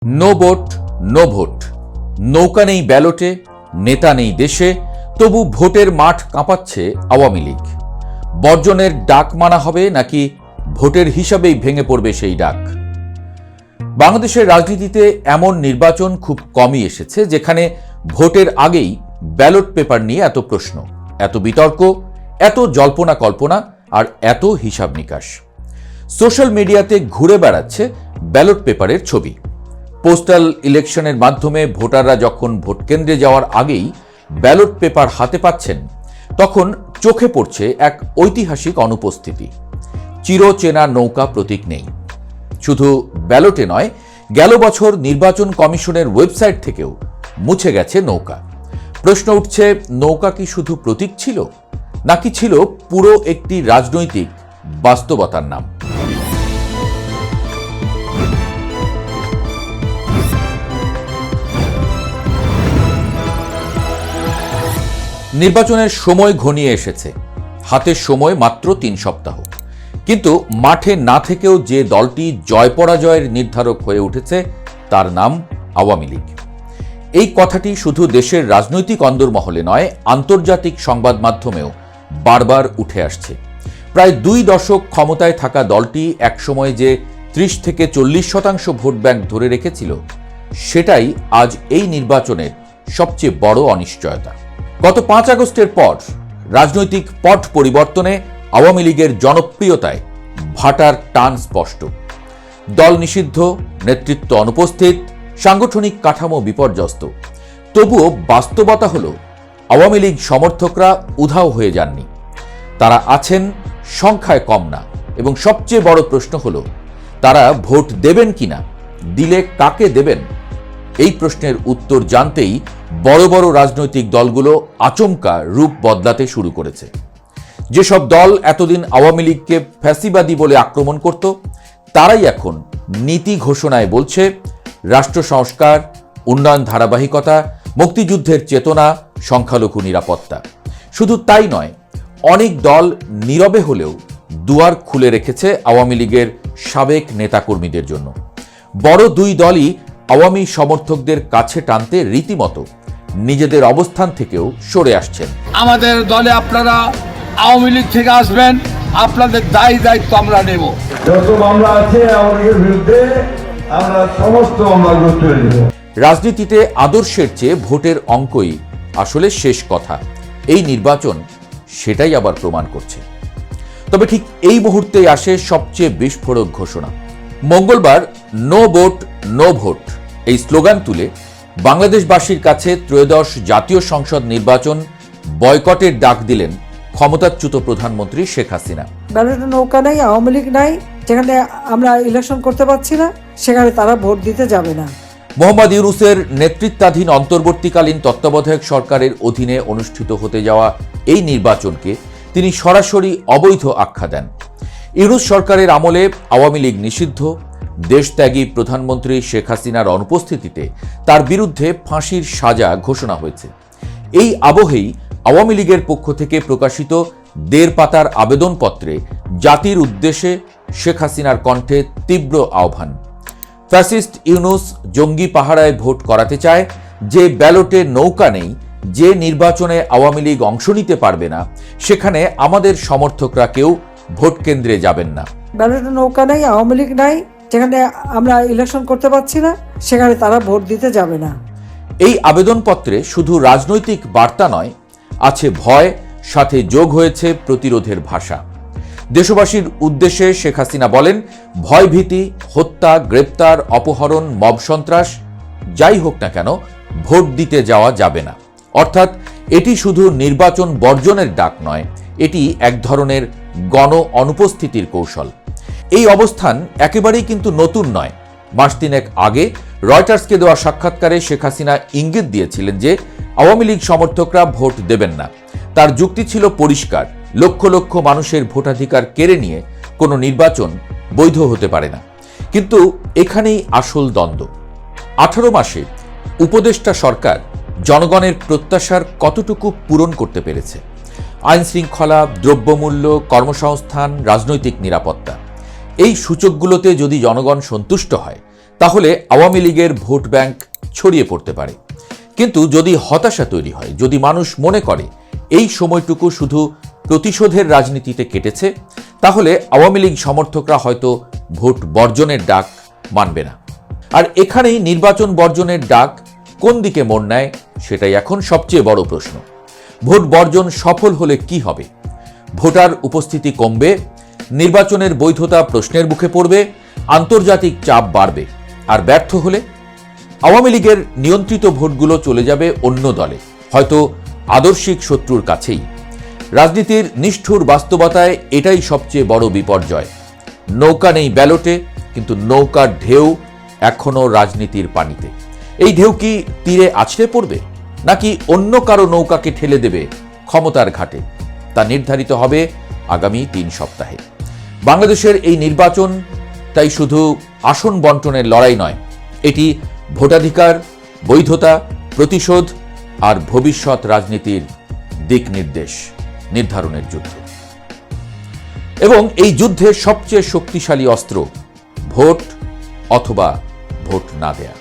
No vote no vote, নৌকা নেই ব্যালটে, নেতা নেই দেশে, তবু ভোটের মাঠ কাঁপাচ্ছে আওয়ামী লীগ। বর্জনের ডাক মানা হবে নাকি ভোটের হিসাবেই ভেঙে পড়বে সেই ডাক? বাংলাদেশের রাজনীতিতে এমন নির্বাচন খুব কমই এসেছে যেখানে ভোটের আগেই ব্যালট পেপার নিয়ে এত প্রশ্ন, এত বিতর্ক, এত জল্পনা কল্পনা আর এত হিসাব নিকাশ। সোশ্যাল মিডিয়াতে ঘুরে বেড়াচ্ছে ব্যালট পেপারের ছবি। পোস্টাল ইলেকশনের মাধ্যমে ভোটাররা যখন ভোট কেন্দ্রে যাওয়ার আগেই ব্যালট পেপার হাতে পাচ্ছেন, তখন চোখে পড়ছে এক ঐতিহাসিক অনুপস্থিতি। চিরচেনা নৌকা প্রতীক নেই। শুধু ব্যালটে নয়, গেল বছর নির্বাচন কমিশনের ওয়েবসাইট থেকেও মুছে গেছে নৌকা। প্রশ্ন উঠছে, নৌকা কি শুধু প্রতীক ছিল, নাকি ছিল পুরো একটি রাজনৈতিক বাস্তবতার নাম? নির্বাচনের সময় ঘনিয়ে এসেছে, হাতের সময় মাত্র ৩ সপ্তাহ। কিন্তু মাঠে না থেকেও যে দলটি জয় পরাজয়ের নির্ধারক হয়ে উঠেছে তার নাম আওয়ামী লীগ। এই কথাটি শুধু দেশের রাজনৈতিক অন্দরমহলে নয়, আন্তর্জাতিক সংবাদ মাধ্যমেও বারবার উঠে আসছে। প্রায় ২ দশক ক্ষমতায় থাকা দলটি একসময় যে ৩০ থেকে ৪০% ভোট ব্যাংক ধরে রেখেছিল, সেটাই আজ এই নির্বাচনের সবচেয়ে বড় অনিশ্চয়তা। গত ৫ আগস্টের পর রাজনৈতিক পট পরিবর্তনে আওয়ামী লীগের জনপ্রিয়তায় ভাটার টান স্পষ্ট। দল নিষিদ্ধ, নেতৃত্ব অনুপস্থিত, সাংগঠনিক কাঠামো বিপর্যস্ত। তবুও বাস্তবতা হল, আওয়ামী লীগ সমর্থকরা উধাও হয়ে যাননি। তারা আছেন, সংখ্যায় কম না, এবং সবচেয়ে বড় প্রশ্ন হল, তারা ভোট দেবেন কিনা, দিলে কাকে দেবেন? এই প্রশ্নের উত্তর জানতেই বড় বড় রাজনৈতিক দলগুলো আচমকা রূপ বদলাতে শুরু করেছে। যেসব দল এতদিন আওয়ামী লীগকে ফ্যাসিবাদী বলে আক্রমণ করত, তারাই এখন নীতি ঘোষণায় বলছে রাষ্ট্র সংস্কার, উন্নয়ন ধারাবাহিকতা, মুক্তিযুদ্ধের চেতনা, সংখ্যালঘু নিরাপত্তা। শুধু তাই নয়, অনেক দল নীরবে হলেও দুয়ার খুলে রেখেছে আওয়ামী লীগের সাবেক নেতাকর্মীদের জন্য। বড় ২ দলই আওয়ামী সমর্থকদের কাছে টানতে রীতিমতো নিজেদের অবস্থান থেকেও সরে আসছেন। আমাদের দলে আপনারা আওয়ামী লীগ থেকে আসবেন, আপনাদের দায়িত্ব আমরা নেব। যত মামলা আছে আওয়ামী লীগের বিরুদ্ধে, আমরা সমস্ত মামলাগুলো তুলে নেব। রাজনীতিতে আদর্শের চেয়ে ভোটের অঙ্কই আসলে শেষ কথা। এই নির্বাচন সেটাই আবার প্রমাণ করছে। তবে ঠিক এই মুহূর্তেই আসে সবচেয়ে বিস্ফোরক ঘোষণা। মঙ্গলবার নো ভোট নো ভোট এই স্লোগান তুলে বাংলাদেশবাসীর কাছে ত্রয়োদশ জাতীয় সংসদ নির্বাচন বয়কটের ডাক দিলেন ক্ষমতাচ্যুত প্রধানমন্ত্রী শেখ হাসিনা। ব্যালটে নৌকা নাই, আওয়ামী লীগ নাই, যেখানে আমরা ইলেকশন করতে পারছি না, সেখানে তারা ভোট দিতে যাবে না। মোহাম্মদ ইউনূসের নেতৃত্বাধীন অন্তর্বর্তীকালীন তত্ত্বাবধায়ক সরকারের অধীনে অনুষ্ঠিত হতে যাওয়া এই নির্বাচনকে তিনি সরাসরি অবৈধ আখ্যা দেন। ইউনূস সরকারের আমলে আওয়ামী লীগ নিষিদ্ধ, দেশত্যাগী প্রধানমন্ত্রী শেখ হাসিনার অনুপস্থিতিতে তার বিরুদ্ধে ফাঁসির সাজা ঘোষণা হয়েছে। এই আবহেই আওয়ামী লীগের পক্ষ থেকে প্রকাশিত ১.৫ পাতার আবেদনপত্রে জাতির উদ্দেশ্যে শেখ হাসিনার কণ্ঠে তীব্র আহ্বান। ফ্যাসিস্ট ইউনূস জঙ্গি পাহারায় ভোট করাতে চায়, যে ব্যালটে নৌকা নেই, যে নির্বাচনে আওয়ামী লীগ অংশ নিতে পারবে না, সেখানে আমাদের সমর্থকরা কেউ ভোট কেন্দ্রে যাবেন না। ব্যালটে নৌকা নাই, আওয়ামী লীগ নাই, যেখানে আমরা ইলেকশন করতে পারছি না, সেখানে তারা ভোট দিতে যাবে না। এই আবেদনপত্রে শুধু রাজনৈতিক বার্তা নয়, আছে ভয়, সাথে যোগ হয়েছে প্রতিরোধের ভাষা। দেশবাসীর উদ্দেশ্যে শেখ হাসিনা বলেন, ভয়ভীতি, হত্যা, গ্রেপ্তার, অপহরণ, মব সন্ত্রাস যাই হোক না কেন, ভোট দিতে যাওয়া যাবে না। অর্থাৎ এটি শুধু নির্বাচন বর্জনের ডাক নয়, এটি এক ধরনের গণ অনুপস্থিতির কৌশল। এই অবস্থান একেবারেই কিন্তু নতুন নয়। মাস ৩ আগে রয়টার্সকে দেওয়া সাক্ষাৎকারে শেখ হাসিনা ইঙ্গিত দিয়েছিলেন যে আওয়ামী লীগ সমর্থকরা ভোট দেবেন না। তার যুক্তি ছিল পরিষ্কার, লক্ষ লক্ষ মানুষের ভোটাধিকার কেড়ে নিয়ে কোনো নির্বাচন বৈধ হতে পারে না। কিন্তু এখানেই আসল দ্বন্দ্ব। 18 মাসে উপদেষ্টা সরকার জনগণের প্রত্যাশার কতটুকু পূরণ করতে পেরেছে? আইন শৃঙ্খলা, দ্রব্যমূল্য, কর্মসংস্থান, রাজনৈতিক নিরাপত্তা, এই সূচকগুলোতে যদি জনগণ সন্তুষ্ট হয়, তাহলে আওয়ামী লীগের ভোট ব্যাংক ছড়িয়ে পড়তে পারে। কিন্তু যদি হতাশা তৈরি হয়, যদি মানুষ মনে করে এই সময়টুকু শুধু প্রতিশোধের রাজনীতিতে কেটেছে, তাহলে আওয়ামী লীগ সমর্থকরা হয়তো ভোট বর্জনের ডাক মানবে না। আর এখানেই নির্বাচন বর্জনের ডাক কোন দিকে মোড় নেয় সেটাই এখন সবচেয়ে বড় প্রশ্ন। ভোট বর্জন সফল হলে কি হবে? ভোটার উপস্থিতি কমবে, নির্বাচনের বৈধতা প্রশ্নের মুখে পড়বে, আন্তর্জাতিক চাপ বাড়বে। আর ব্যর্থ হলে আওয়ামী লীগের নিয়ন্ত্রিত ভোটগুলো চলে যাবে অন্য দলে, হয়তো আদর্শিক শত্রুর কাছেই। রাজনীতির নিষ্ঠুর বাস্তবতায় এটাই সবচেয়ে বড় বিপর্যয়। নৌকা নেই ব্যালটে, কিন্তু নৌকার ঢেউ এখনো রাজনীতির পানিতে। এই ঢেউ কি তীরে আছড়ে পড়বে, নাকি অন্য কারো নৌকাকে ঠেলে দেবে ক্ষমতার ঘাটে? তা নির্ধারিত হবে আগামী 3 সপ্তাহে। বাংলাদেশের এই নির্বাচন তাই শুধু আসন বন্টনের লড়াই নয়, এটি ভোটাধিকার, বৈধতা, প্রতিশোধ আর ভবিষ্যৎ রাজনীতির দিক নির্ধারণের যুদ্ধ। এবং এই যুদ্ধে সবচেয়ে শক্তিশালী অস্ত্র ভোট অথবা ভোট না দেয়া।